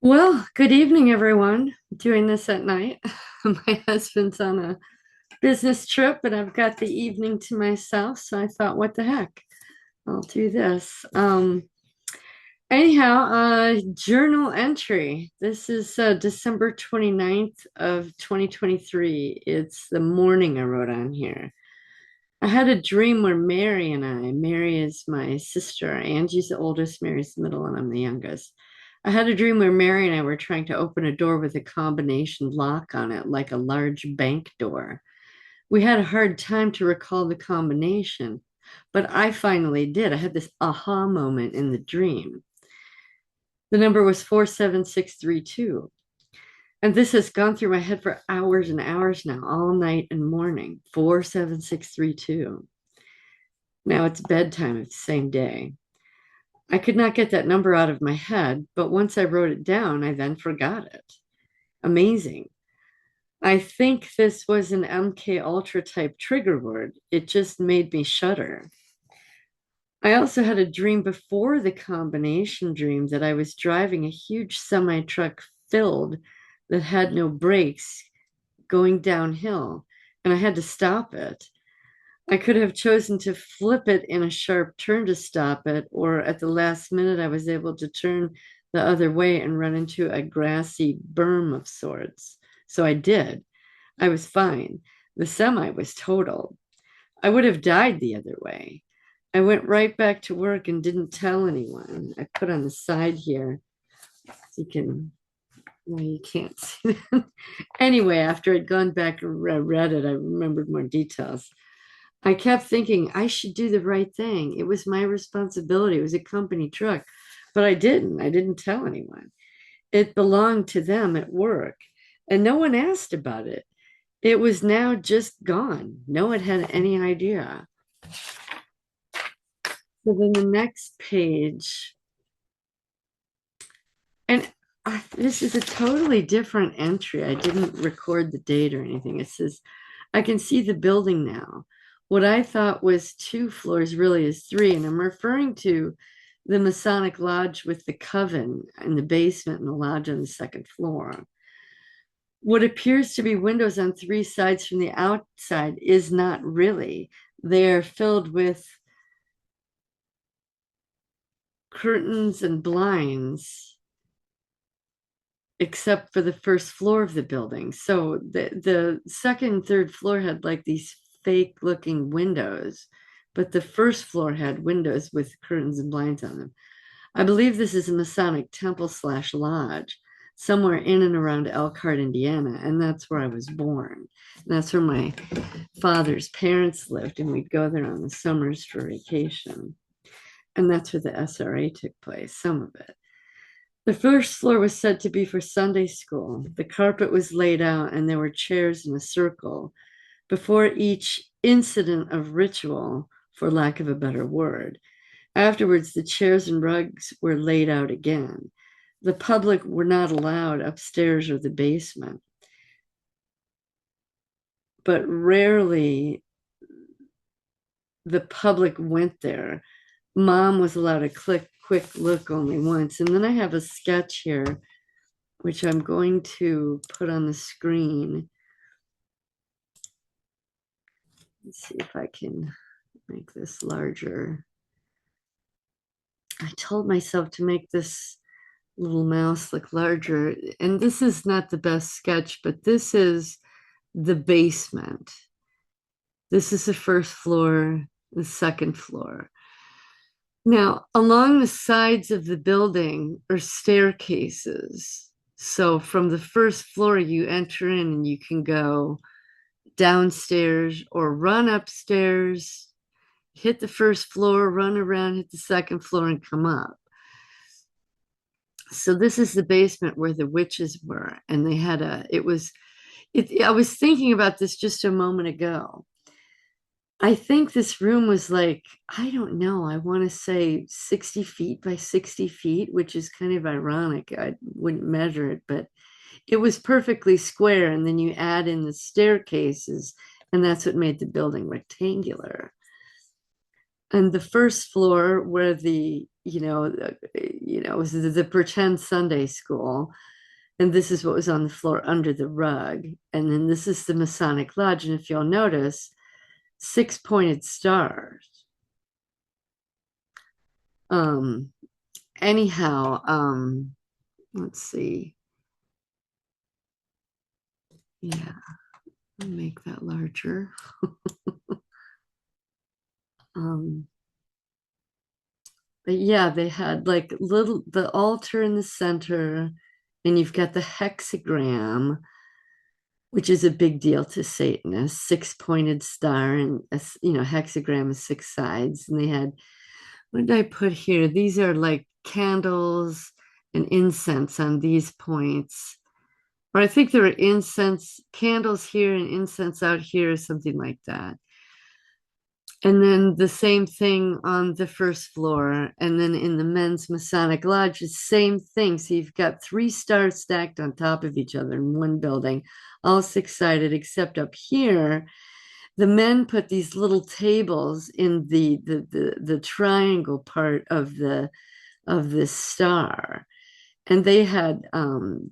Well, good evening, everyone. Doing this at night. My husband's on a business trip, and I've got the evening to myself. So I thought, what the heck? I'll do this. Journal entry. This is December 29th of 2023. It's the morning I wrote on here. I had a dream where Mary is my sister. Angie's the oldest, Mary's the middle, and I'm the youngest. I had a dream where Mary and I were trying to open a door with a combination lock on it, like a large bank door. We had a hard time to recall the combination, but I finally did. I had this aha moment in the dream. The number was 47632. And this has gone through my head for hours and hours now, all night and morning. 47632. Now it's bedtime of the same day. I could not get that number out of my head, but once I wrote it down, I then forgot it. Amazing. I think this was an MK Ultra type trigger word. It just made me shudder. I also had a dream before the combination dream that I was driving a huge semi truck filled that had no brakes going downhill, and I had to stop it. I could have chosen to flip it in a sharp turn to stop it, or at the last minute, I was able to turn the other way and run into a grassy berm of sorts. So I did. I was fine. The semi was totaled. I would have died the other way. I went right back to work and didn't tell anyone. I put on the side here so you can, well, you can't see that. Anyway, after I'd gone back and read it, I remembered more details. I kept thinking I should do the right thing. It was my responsibility. It was a company truck, but I didn't. I didn't tell anyone. It belonged to them at work, and no one asked about it. It was now just gone. No one had any idea. So then the next page, and this is a totally different entry. I didn't record the date or anything. It says, I can see the building now. What I thought was two floors really is three. And I'm referring to the Masonic Lodge with the coven in the basement and the lodge on the second floor. What appears to be windows on three sides from the outside is not really. They are filled with curtains and blinds, except for the first floor of the building. So the second and third floor had like these fake looking windows, but the first floor had windows with curtains and blinds on them. I believe this is a Masonic temple slash lodge somewhere in and around Elkhart, Indiana, and that's where I was born. And that's where my father's parents lived, and we'd go there on the summers for vacation. And that's where the SRA took place, some of it. The first floor was said to be for Sunday school. The carpet was laid out and there were chairs in a circle before each incident of ritual, for lack of a better word. Afterwards, the chairs and rugs were laid out again. The public were not allowed upstairs or the basement, but rarely the public went there. Mom was allowed a quick look only once. And then I have a sketch here, which I'm going to put on the screen. Let's see if I can make this larger. I told myself to make this little mouse look larger. And this is not the best sketch, but this is the basement. This is the first floor, the second floor. Now, along the sides of the building are staircases. So from the first floor, you enter in and you can go downstairs or run upstairs, hit the first floor, run around, hit the second floor, and come up. So this is the basement where the witches were, and they had I was thinking about this just a moment ago. I think this room was like, I don't know, I want to say 60 feet by 60 feet, which is kind of ironic. I wouldn't measure it, but it was perfectly square. And then you add in the staircases, and that's what made the building rectangular. And the first floor where was the pretend Sunday school. And this is what was on the floor under the rug. And then this is the Masonic Lodge. And if you'll notice, six-pointed stars. Um, anyhow, let's see. Yeah, I'll make that larger. Um, but yeah, they had like the altar in the center, and you've got the hexagram, which is a big deal to Satanists, six-pointed star, and hexagram is six sides. And they had, what did I put here? These are like candles and incense on these points. Or I think there are incense candles here and incense out here, or something like that. And then the same thing on the first floor. And then in the men's Masonic Lodge, the same thing. So you've got three stars stacked on top of each other in one building, all six-sided, except up here, the men put these little tables in the triangle part of this star. And they had oh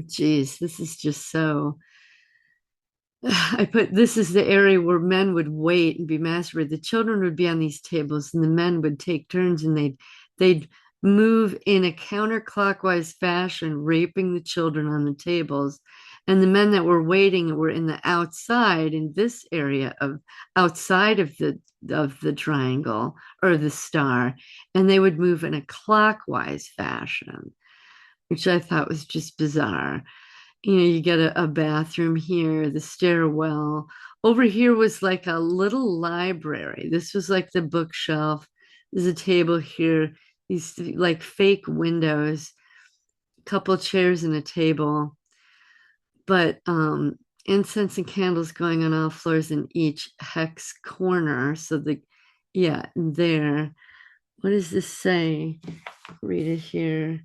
geez, this is just so I put this is the area where men would wait and be masturbated. The children would be on these tables, and the men would take turns, and they'd move in a counterclockwise fashion, raping the children on the tables. And the men that were waiting were in the outside in this area of outside of the triangle or the star, and they would move in a clockwise fashion, which I thought was just bizarre. You get a bathroom here, the stairwell. Over here was like a little library. This was like the bookshelf. There's a table here, these like fake windows, a couple chairs and a table. But incense and candles going on all floors in each hex corner. So yeah, there. What does this say? Read it here.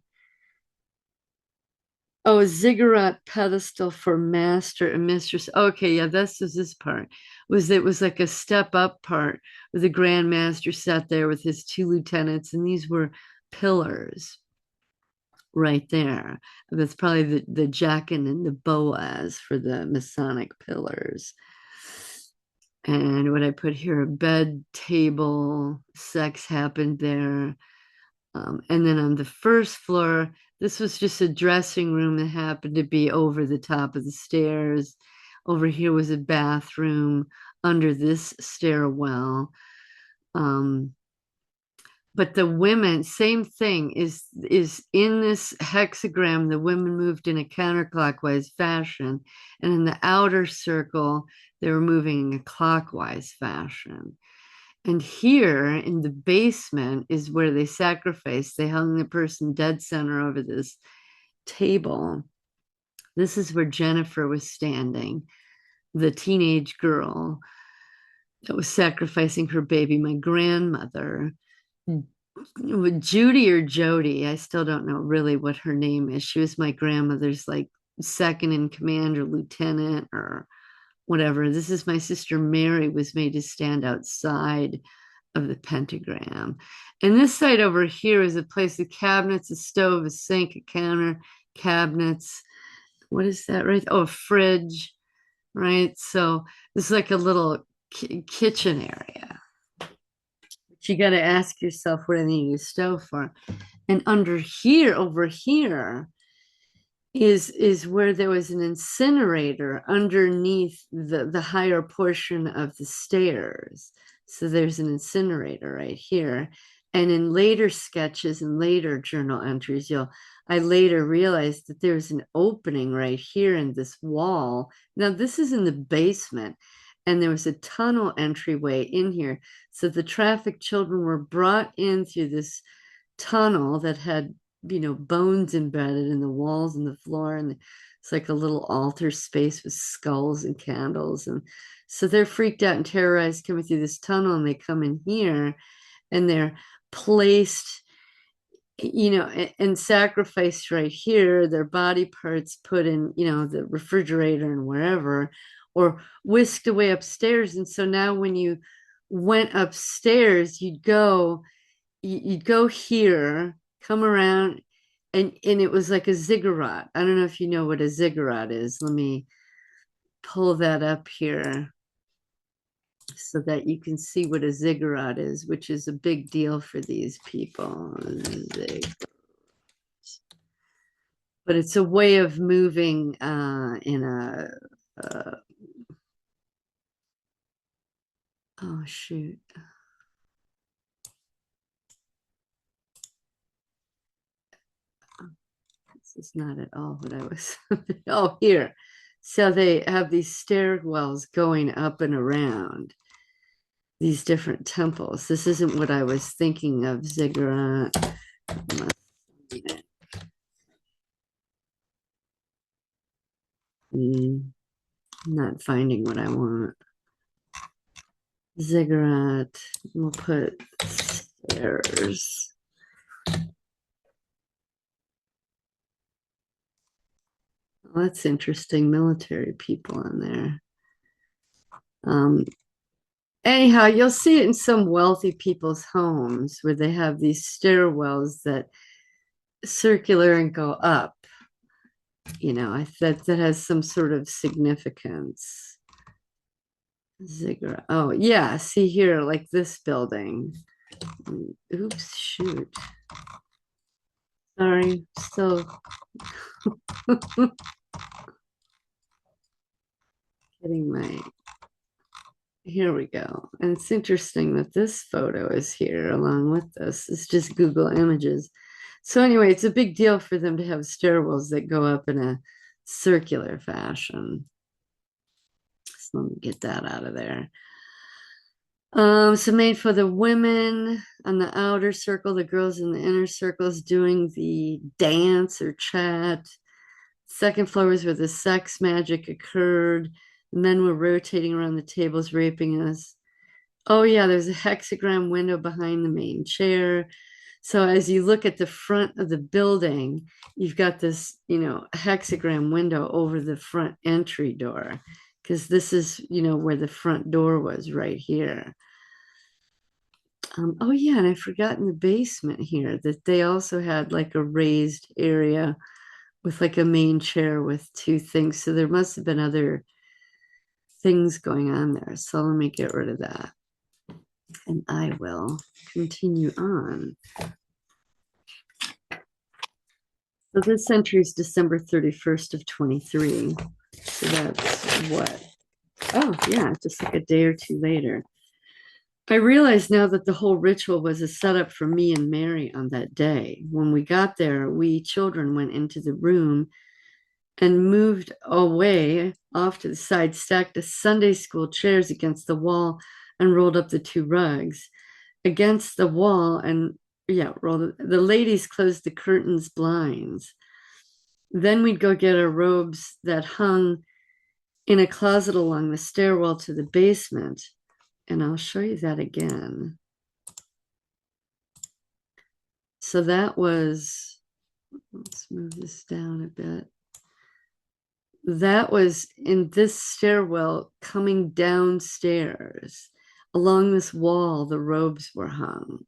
Oh, a ziggurat pedestal for master and mistress. Okay, yeah, this is this part. It was like a step up part where the Grand Master sat there with his two lieutenants, and these were pillars right there. That's probably the Jachin and the Boaz for the Masonic pillars. And what I put here, a bed, table, sex happened there. And then on the first floor, this was just a dressing room that happened to be over the top of the stairs. Over here was a bathroom under this stairwell. Um, but the women, same thing, is in this hexagram, the women moved in a counterclockwise fashion. And in the outer circle, they were moving in a clockwise fashion. And here in the basement is where they sacrificed. They hung the person dead center over this table. This is where Jennifer was standing, the teenage girl that was sacrificing her baby, my grandmother. Judy or Jody, I still don't know really what her name is. She was my grandmother's like second in command or lieutenant or whatever. This is my sister Mary was made to stand outside of the pentagram. And this side over here is a place of cabinets, a stove, a sink, a counter, cabinets. What is that, right? Oh, a fridge, right? So this is like a little kitchen area. But you got to ask yourself what I need a stove for. And under here, over here, is where there was an incinerator underneath the higher portion of the stairs. So there's an incinerator right here. And in later sketches and later journal entries, I later realized that there's an opening right here in this wall. Now, this is in the basement, and there was a tunnel entryway in here. So the trafficked children were brought in through this tunnel that had bones embedded in the walls and the floor, and it's like a little altar space with skulls and candles. And so they're freaked out and terrorized coming through this tunnel, and they come in here and they're placed and sacrificed right here, their body parts put in, the refrigerator and wherever, or whisked away upstairs. And so now when you went upstairs, you'd go here, come around, and it was like a ziggurat. I don't know if you know what a ziggurat is. Let me pull that up here so that you can see what a ziggurat is, which is a big deal for these people. But it's a way of moving in a uh, oh shoot. This is not at all what I was. Oh, here. So they have these stairwells going up and around these different temples. This isn't what I was thinking of, ziggurat. Not finding what I want. Ziggurat. We'll put stairs. Well, that's interesting. Military people on there. Anyhow, you'll see it in some wealthy people's homes where they have these stairwells that circular and go up. That has some sort of significance. Ziggurat. Oh, yeah. See here, like this building. Oops, shoot. Sorry, still getting my. Here we go. And it's interesting that this photo is here along with this. It's just Google Images. So anyway, it's a big deal for them to have stairwells that go up in a circular fashion. So let me get that out of there. So made for the women on the outer circle, the girls in the inner circles doing the dance or chat. Second floor was where the sex magic occurred. Men were rotating around the tables, raping us. Oh, yeah, there's a hexagram window behind the main chair. So as you look at the front of the building, you've got this, hexagram window over the front entry door, because this is, where the front door was right here. Oh, yeah, and I forgot in the basement here that they also had like a raised area with like a main chair with two things. So there must have been other things going on there. So let me get rid of that. And I will continue on. So this entry is December 31st of 23. So that's what? Oh, yeah, just like a day or two later. I realize now that the whole ritual was a setup for me and Mary on that day. When we got there, we children went into the room and moved away off to the side, stacked the Sunday school chairs against the wall, and rolled up the two rugs against the wall. And yeah, the ladies closed the curtains, blinds. Then we'd go get our robes that hung in a closet along the stairwell to the basement. And I'll show you that again. So that was, let's move this down a bit. That was in this stairwell coming downstairs. Along this wall, the robes were hung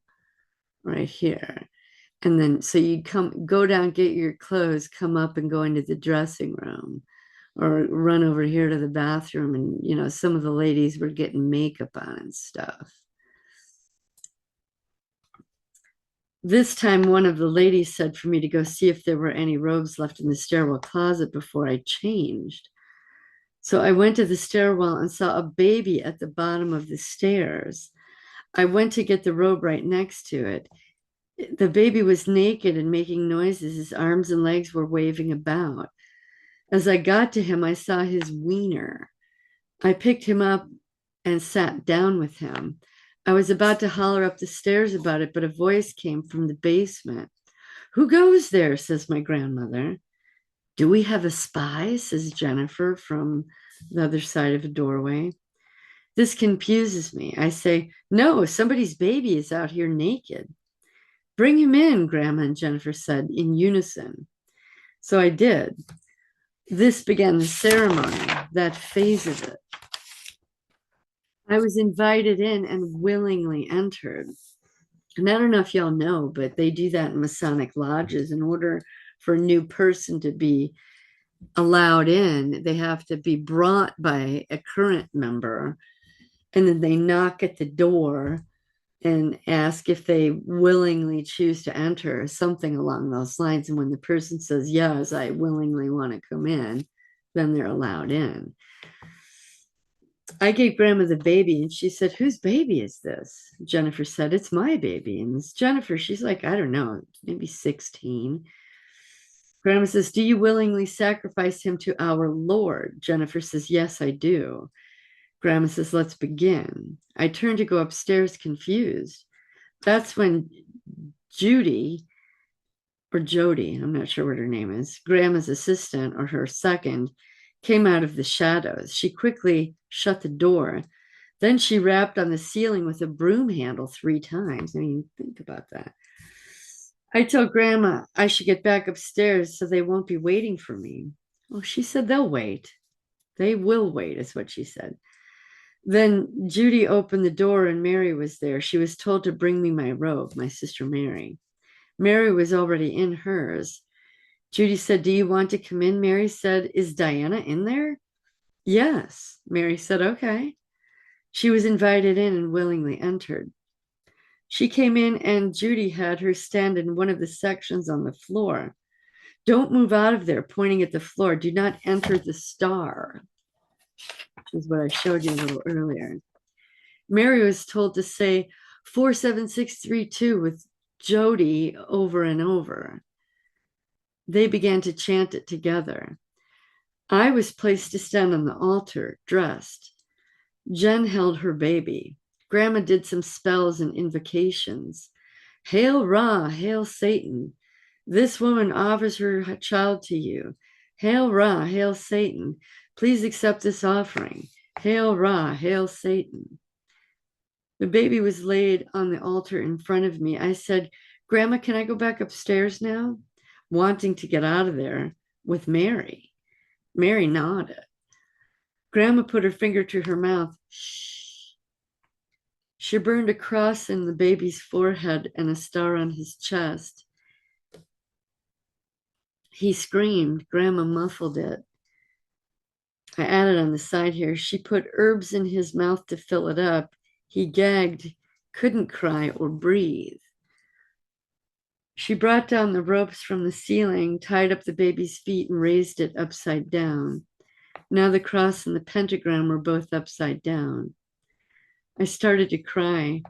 right here. And then, so you'd go down, get your clothes, come up and go into the dressing room or run over here to the bathroom. And, some of the ladies were getting makeup on and stuff. This time, one of the ladies said for me to go see if there were any robes left in the stairwell closet before I changed. So I went to the stairwell and saw a baby at the bottom of the stairs. I went to get the robe right next to it. The baby was naked and making noises. His arms and legs were waving about. As I got to him, I saw his wiener. I picked him up and sat down with him. I was about to holler up the stairs about it, but a voice came from the basement. "Who goes there?" says my grandmother. "Do we have a spy?" says Jennifer from the other side of a doorway. This confuses me. I say, "No, somebody's baby is out here naked." Bring him in, Grandma and Jennifer said in unison. So I did. This began the ceremony, that phase of it. I was invited in and willingly entered. And I don't know if y'all know, but they do that in Masonic lodges. In order for a new person to be allowed in, they have to be brought by a current member. And then they knock at the door and ask if they willingly choose to enter, something along those lines. And when the person says, yes, I willingly want to come in, then they're allowed in. I gave Grandma the baby and she said, whose baby is this? Jennifer said, it's my baby. And it's Jennifer, she's like, I don't know, maybe 16. Grandma says, do you willingly sacrifice him to our Lord? Jennifer says, yes, I do. Grandma says, let's begin. I turned to go upstairs confused. That's when Judy or Jody, I'm not sure what her name is, Grandma's assistant or her second, came out of the shadows. She quickly shut the door. Then she rapped on the ceiling with a broom handle 3 times. I mean, think about that. I told Grandma I should get back upstairs so they won't be waiting for me. Oh, she said they'll wait. They will wait, is what she said. Then Judy opened the door and Mary was there. She was told to bring me my robe, my sister Mary. Mary was already in hers. Judy said, do you want to come in? Mary said, is Diana in there? Yes. Mary said, okay. She was invited in and willingly entered. She came in and Judy had her stand in one of the sections on the floor. Don't move out of there, pointing at the floor. Do not enter the star, which is what I showed you a little earlier. Mary was told to say 47632 with Jody over and over. They began to chant it together. I was placed to stand on the altar, dressed. Jen held her baby. Grandma did some spells and invocations. Hail Ra, hail Satan. This woman offers her child to you. Hail Ra, hail Satan. Please accept this offering. Hail Ra, hail Satan. The baby was laid on the altar in front of me. I said, Grandma, can I go back upstairs now? Wanting to get out of there with Mary. Mary nodded. Grandma put her finger to her mouth. Shh. She burned a cross in the baby's forehead and a star on his chest. He screamed. Grandma muffled it. I added on the side here, she put herbs in his mouth to fill it up. He gagged, couldn't cry or breathe. She brought down the ropes from the ceiling, tied up the baby's feet, and raised it upside down. Now the cross and the pentagram were both upside down. I started to cry.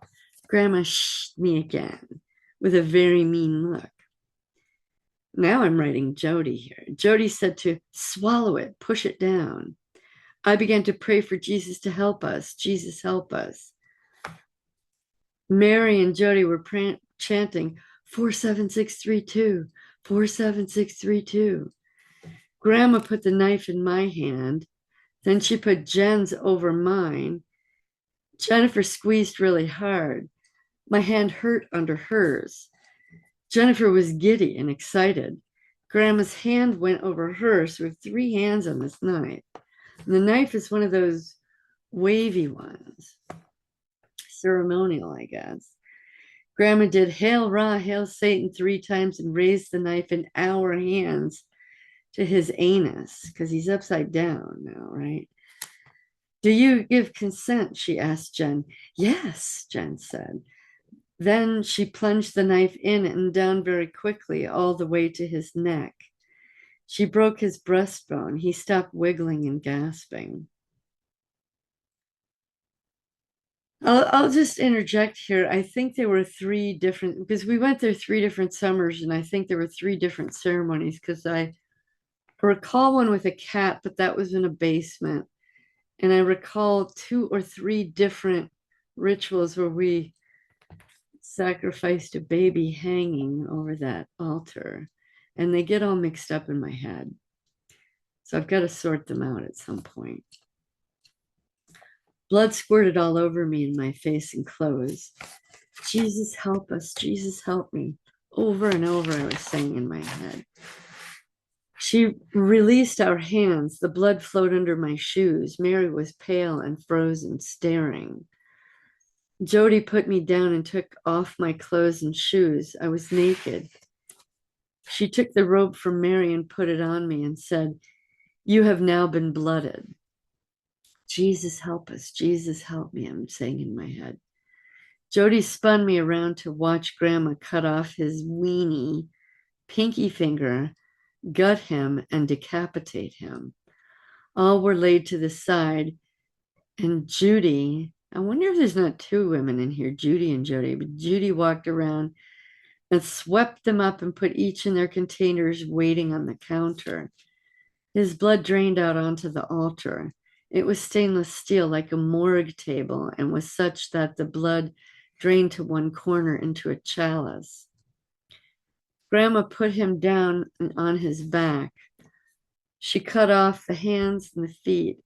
Grandma shh me again with a very mean look. Now I'm writing Jody here. Jody said to swallow it, push it down. I began to pray for Jesus to help us. Jesus, help us. Mary and Jody were chanting 47632, 47632. Grandma put the knife in my hand. Then she put Jen's over mine. Jennifer squeezed really hard. My hand hurt under hers. Jennifer was giddy and excited. Grandma's hand went over hers with 3 hands on this knife. And the knife is one of those wavy ones. Ceremonial, I guess. Grandma did Hail Ra, Hail Satan 3 times and raised the knife in our hands to his anus, because he's upside down now, right? Do you give consent? She asked Jen. Yes, Jen said. Then she plunged the knife in and down very quickly, all the way to his neck. She broke his breastbone. He stopped wiggling and gasping. I'll just interject here. I think there were 3 different, because we went there 3 different summers, and I think there were 3 different ceremonies, because I recall one with a cat, but that was in a basement. And I recall 2 or 3 different rituals where we sacrificed a baby hanging over that altar. And they get all mixed up in my head. So I've got to sort them out at some point. Blood squirted all over me and my face and clothes. Jesus, help us. Jesus, help me. Over and over, I was saying in my head. She released our hands. The blood flowed under my shoes. Mary was pale and frozen, staring. Jody put me down and took off my clothes and shoes. I was naked. She took the robe from Mary and put it on me and said, "You have now been blooded." Jesus, help us. Jesus, help me, I'm saying in my head. Jody spun me around to watch Grandma cut off his weenie pinky finger, gut him, and decapitate him. All were laid to the side, and Judy, I wonder if there's not two women in here, Judy and Jody, but Judy walked around and swept them up and put each in their containers waiting on the counter. His blood drained out onto the altar. It was stainless steel like a morgue table and was such that the blood drained to one corner into a chalice. Grandma put him down on his back. She cut off the hands and the feet.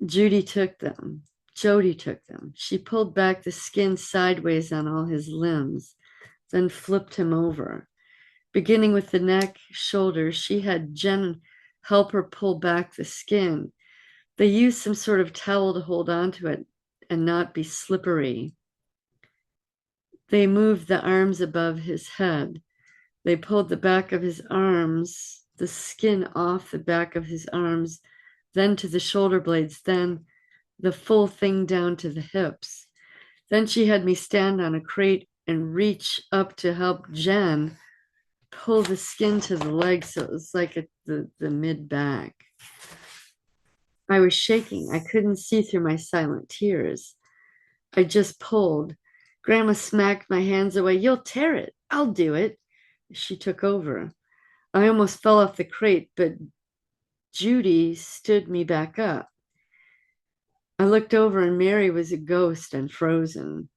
Jody took them. She pulled back the skin sideways on all his limbs, then flipped him over. Beginning with the neck, shoulders, she had Jen help her pull back the skin. They used some sort of towel to hold onto it and not be slippery. They moved the arms above his head. They pulled the back of his arms, the skin off the back of his arms, then to the shoulder blades, then the full thing down to the hips. Then she had me stand on a crate and reach up to help Jen pull the skin to the legs, so it was like the mid back. I was shaking. I couldn't see through my silent tears. I just pulled. Grandma smacked my hands away. "You'll tear it. I'll do it." She took over. I almost fell off the crate, but Judy stood me back up. I looked over and Mary was a ghost and frozen.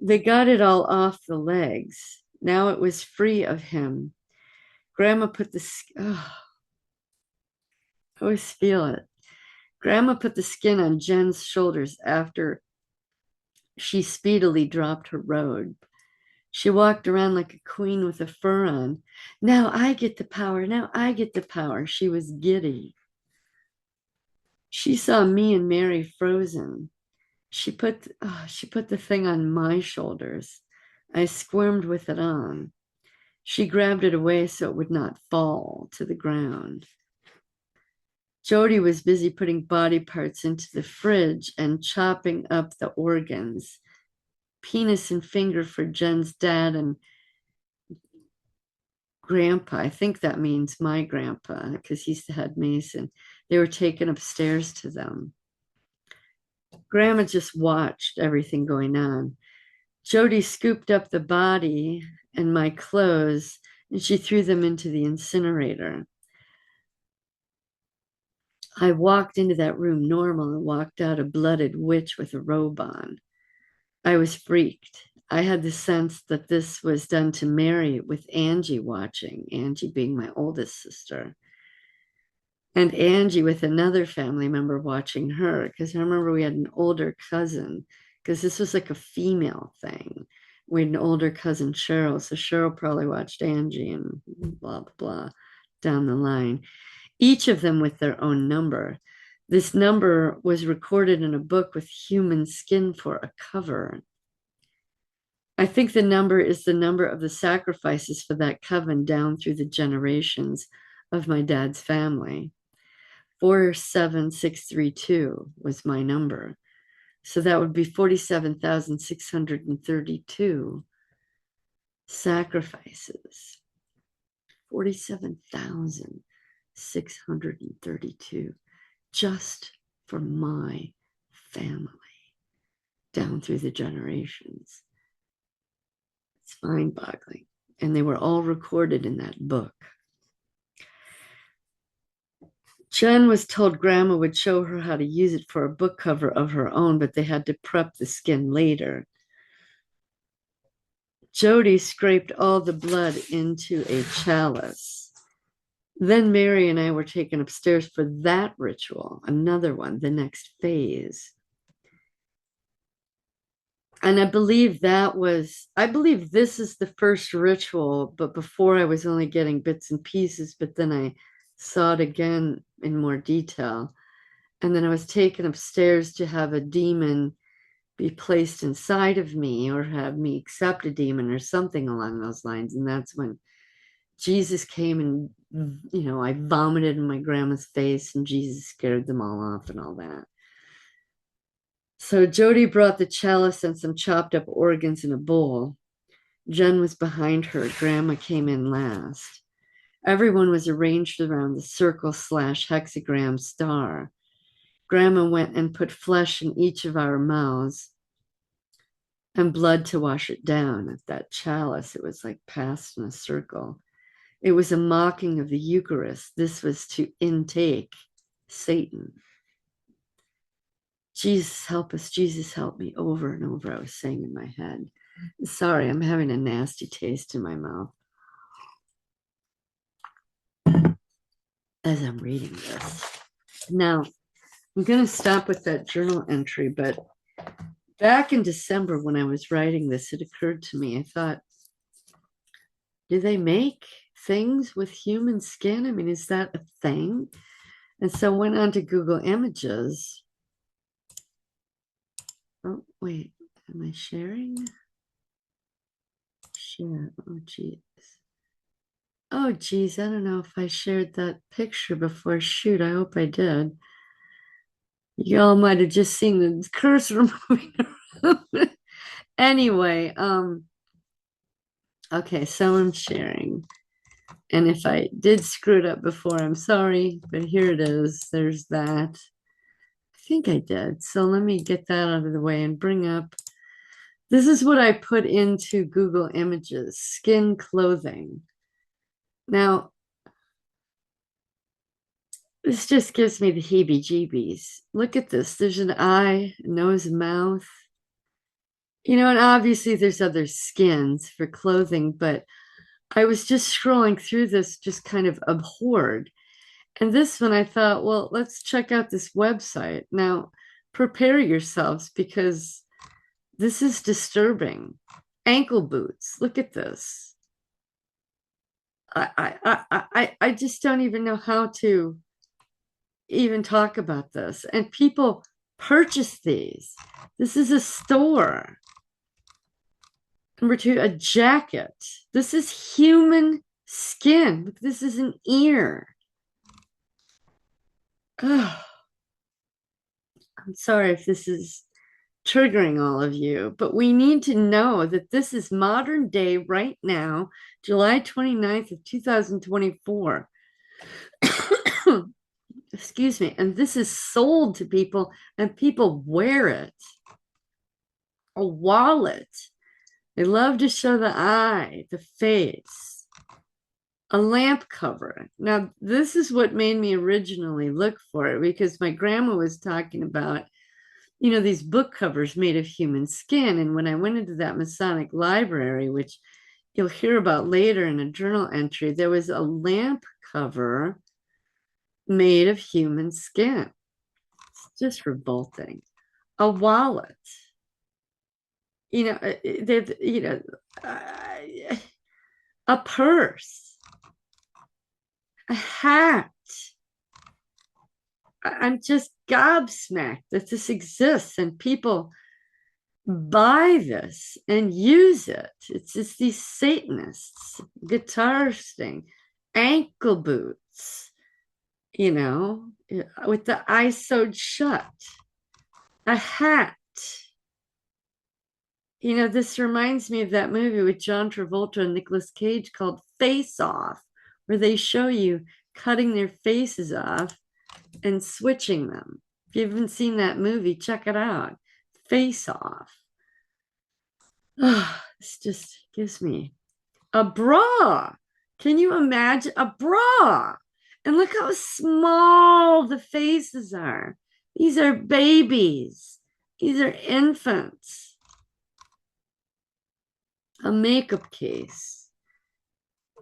They got it all off the legs. Now it was free of him. Grandma put the, I always feel it. Grandma put the skin on Jen's shoulders after she speedily dropped her robe. She walked around like a queen with a fur on. "Now I get the power. Now I get the power." She was giddy. She saw me and Mary frozen. She put the thing on my shoulders. I squirmed with it on. She grabbed it away so it would not fall to the ground. Jody was busy putting body parts into the fridge and chopping up the organs. Penis and finger for Jen's dad and grandpa. I think that means my grandpa, because he's the head mason. They were taken upstairs to them. Grandma just watched everything going on. Jody scooped up the body and my clothes, and she threw them into the incinerator. I walked into that room normal and walked out a blooded witch with a robe on. I was freaked. I had the sense that this was done to Mary with Angie watching, Angie being my oldest sister, and Angie with another family member watching her, because I remember we had an older cousin, because this was like a female thing. We had an older cousin, Cheryl, so Cheryl probably watched Angie and blah, blah, blah down the line. Each of them with their own number. This number was recorded in a book with human skin for a cover. I think the number is the number of the sacrifices for that coven down through the generations of my dad's family. 47632 was my number. So that would be 47,632 sacrifices. 47,632 just for my family down through the generations. It's mind-boggling. And they were all recorded in that book. Jen was told Grandma would show her how to use it for a book cover of her own, but they had to prep the skin later. Jody scraped all the blood into a chalice. Then Mary and I were taken upstairs for that ritual, another one, the next phase. And I believe this is the first ritual, but before I was only getting bits and pieces, but then I saw it again in more detail. And then I was taken upstairs to have a demon be placed inside of me or have me accept a demon or something along those lines. And that's when Jesus came and, I vomited in my grandma's face and Jesus scared them all off and all that. So Jody brought the chalice and some chopped up organs in a bowl. Jen was behind her. Grandma came in last. Everyone was arranged around the circle slash hexagram star. Grandma went and put flesh in each of our mouths and blood to wash it down. At that chalice, it was like passed in a circle. It was a mocking of the Eucharist. This was to intake Satan. Jesus, help us. Jesus, help me. Over and over, I was saying in my head. Sorry, I'm having a nasty taste in my mouth as I'm reading this. Now, I'm going to stop with that journal entry, but back in December when I was writing this, it occurred to me, I thought, do they make things with human skin? I mean, is that a thing? And so I went on to Google Images. Oh, wait, am I sharing? Share. Oh, geez. Oh, geez, I don't know if I shared that picture before. Shoot, I hope I did. Y'all might have just seen the cursor moving around. Anyway, okay, so I'm sharing. And if I did screw it up before, I'm sorry, but here it is. There's that. I think I did. So let me get that out of the way and bring up. This is what I put into Google Images, skin clothing. Now, this just gives me the heebie-jeebies. Look at this. There's an eye, nose, mouth. And obviously there's other skins for clothing, but I was just scrolling through this, just kind of abhorred. And this one I thought, well, let's check out this website. Now, prepare yourselves because this is disturbing. Ankle boots. Look at this. I just don't even know how to even talk about this. And people purchase these. This is a store. Number two, a jacket. This is human skin. This is an ear. Oh, I'm sorry if this is triggering all of you, but we need to know that this is modern day right now, July 29th of 2024. Excuse me. And this is sold to people and people wear it. A wallet. They love to show the eye, the face. A lamp cover. Now, this is what made me originally look for it because my grandma was talking about, these book covers made of human skin. And when I went into that Masonic library, which you'll hear about later in a journal entry, there was a lamp cover made of human skin. It's just revolting. A wallet. A purse, a hat. I'm just gobsmacked that this exists and people buy this and use it. It's just these Satanists, guitar string, ankle boots, with the eye sewed shut, a hat. This reminds me of that movie with John Travolta and Nicolas Cage called Face Off, where they show you cutting their faces off and switching them. If you haven't seen that movie, check it out. Face Off. Oh, this just gives me a bra. Can you imagine a bra? And look how small the faces are. These are babies. These are infants. A makeup case.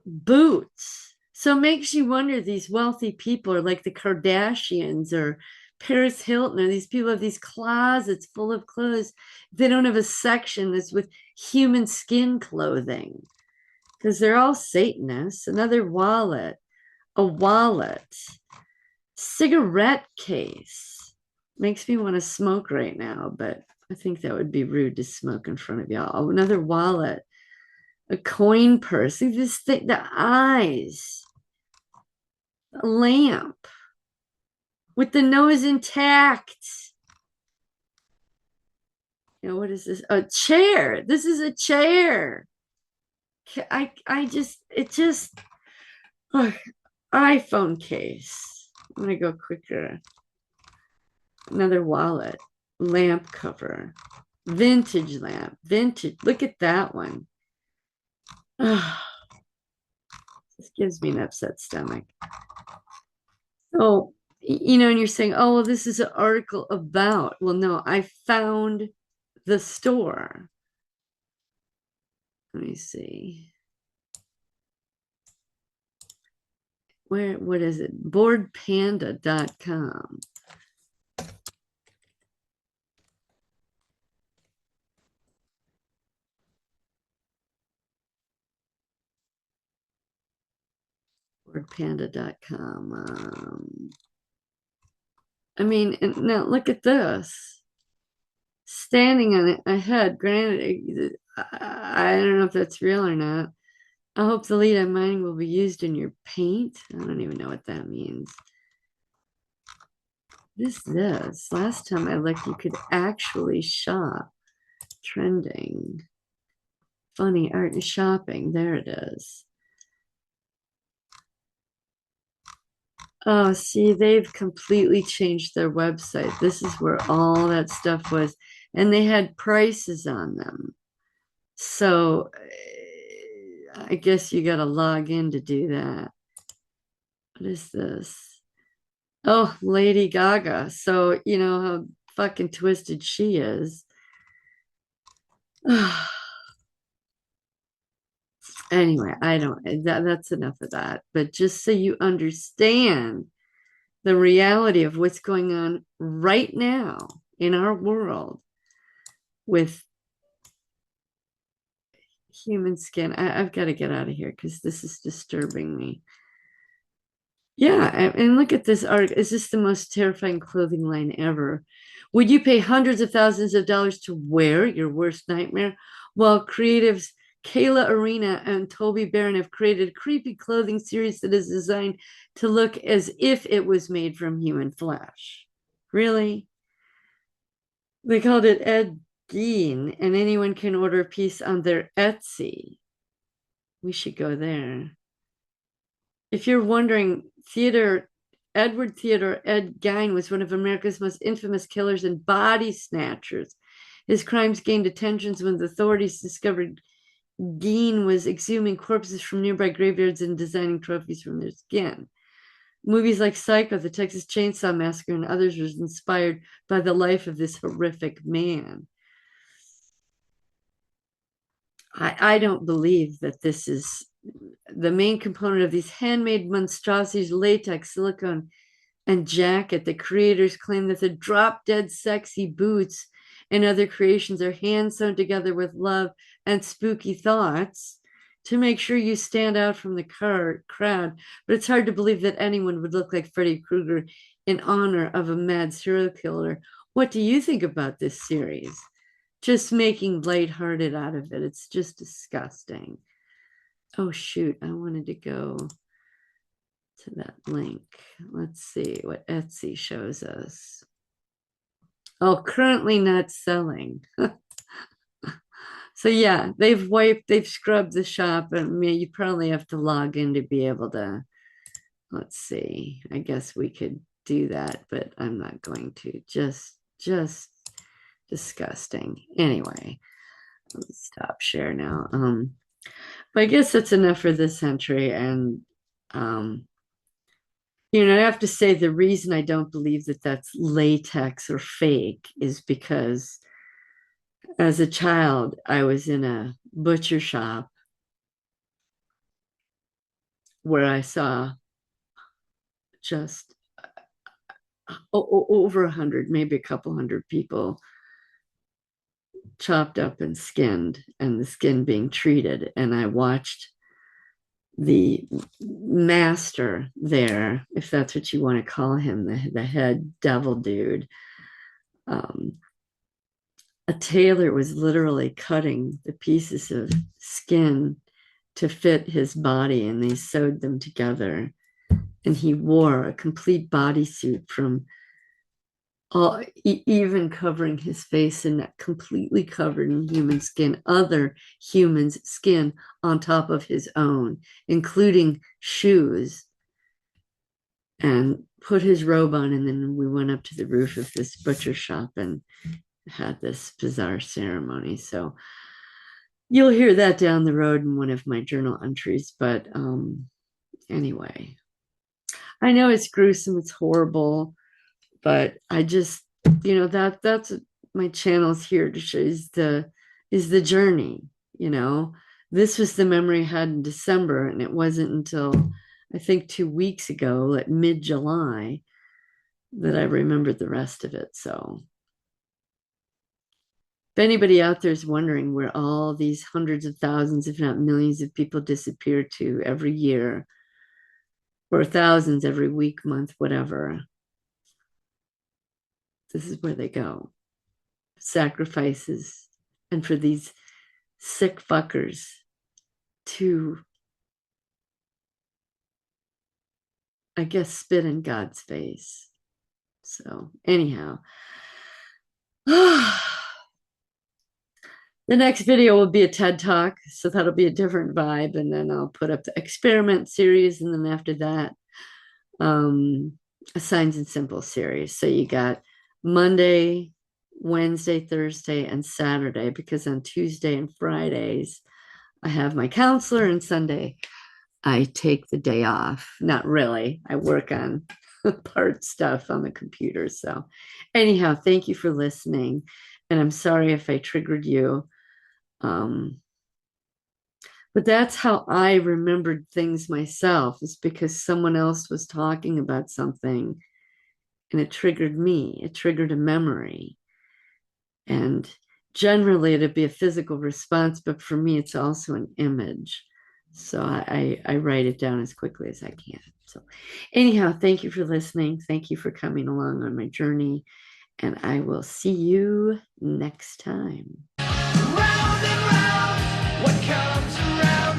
Boots. So it makes you wonder these wealthy people are like the Kardashians or Paris Hilton, or these people have these closets full of clothes. They don't have a section that's with human skin clothing because they're all Satanists. Another wallet, a wallet, cigarette case. Makes me want to smoke right now, but I think that would be rude to smoke in front of y'all. Oh, another wallet, a coin purse. See this thing, the eyes, a lamp with the nose intact. You know, what is this? A chair. This is a chair. I just, it just, oh, iPhone case. I'm gonna go quicker. Another wallet, lamp cover, vintage lamp, vintage. Look at that one. Oh, this gives me an upset stomach. So, you know, and you're saying, oh, well, this is an article about. Well, no, I found the store. Let me see. What is it? Boardpanda.com. Boardpanda.com. I mean, now look at this. Standing on a head, granted, I don't know if that's real or not. I hope the lead I'm mining will be used in your paint. I don't even know what that means. This? Last time I looked, you could actually shop. Trending. Funny art and shopping. There it is. Oh, see, they've completely changed their website. This is where all that stuff was. And they had prices on them. So I guess you got to log in to do that. What is this? Oh, Lady Gaga. So, you know how fucking twisted she is. Anyway, I don't, that's enough of that. But just so you understand the reality of what's going on right now in our world with human skin, I've got to get out of here because this is disturbing me. Yeah, and look at this art. Is this the most terrifying clothing line ever? Would you pay hundreds of thousands of dollars to wear your worst nightmare? While creatives Kayla Arena and Toby Barron have created a creepy clothing series that is designed to look as if it was made from human flesh. Really? They called it Ed Gein, and anyone can order a piece on their Etsy. We should go there. If you're wondering, Edward Theodore Ed Gein was one of America's most infamous killers and body snatchers. His crimes gained attention when the authorities discovered Gein was exhuming corpses from nearby graveyards and designing trophies from their skin. Movies like Psycho, The Texas Chainsaw Massacre, and others were inspired by the life of this horrific man. I don't believe that this is the main component of these handmade monstrosities, latex, silicone, and jacket. The creators claim that the drop dead sexy boots and other creations are hand sewn together with love and spooky thoughts to make sure you stand out from the crowd. But it's hard to believe that anyone would look like Freddy Krueger in honor of a mad serial killer. What do you think about this series? Just making lighthearted out of it. It's just disgusting. Oh, shoot. I wanted to go to that link. Let's see what Etsy shows us. Oh, currently not selling. So yeah, they've scrubbed the shop, and I mean, you probably have to log in to be able to. Let's see. I guess we could do that, but I'm not going to. Just disgusting. Anyway, let's stop share now. But I guess that's enough for this entry, and you know, I have to say the reason I don't believe that that's latex or fake is because as a child, I was in a butcher shop where I saw just over 100, maybe a couple hundred people chopped up and skinned, and the skin being treated. And I watched the master there, if that's what you want to call him, the head devil dude. Um, a tailor was literally cutting the pieces of skin to fit his body, and they sewed them together. And he wore a complete bodysuit from all, even covering his face and neck, completely covered in human skin, other humans' skin on top of his own, including shoes, and put his robe on. And then we went up to the roof of this butcher shop and had this bizarre ceremony. So you'll hear that down the road in one of my journal entries. But anyway, I know it's gruesome, it's horrible, but I just, that's my channel's here to show is the journey. you know this was the memory I had in December, and it wasn't until I think 2 weeks ago, at mid-July, that I remembered the rest of it. So if anybody out there is wondering where all these hundreds of thousands, if not millions, of people disappear to every year, or thousands every week, month, whatever, this is where they go. Sacrifices, and for these sick fuckers to, I guess, spit in God's face. So, anyhow, the next video will be a TED Talk. So, that'll be a different vibe. And then I'll put up the experiment series. And then after that, a Signs and Symbols series. So, you got Monday, Wednesday, Thursday, and Saturday, because on Tuesday and Fridays, I have my counselor, and Sunday, I take the day off. Not really. I work on part stuff on the computer. So, anyhow, thank you for listening. And I'm sorry if I triggered you. But that's how I remembered things myself, is because someone else was talking about something and it triggered me. It triggered a memory. And generally, it'd be a physical response, but for me, it's also an image. So I write it down as quickly as I can. So, anyhow, thank you for listening. Thank you for coming along on my journey. And I will see you next time. Round and round, what comes around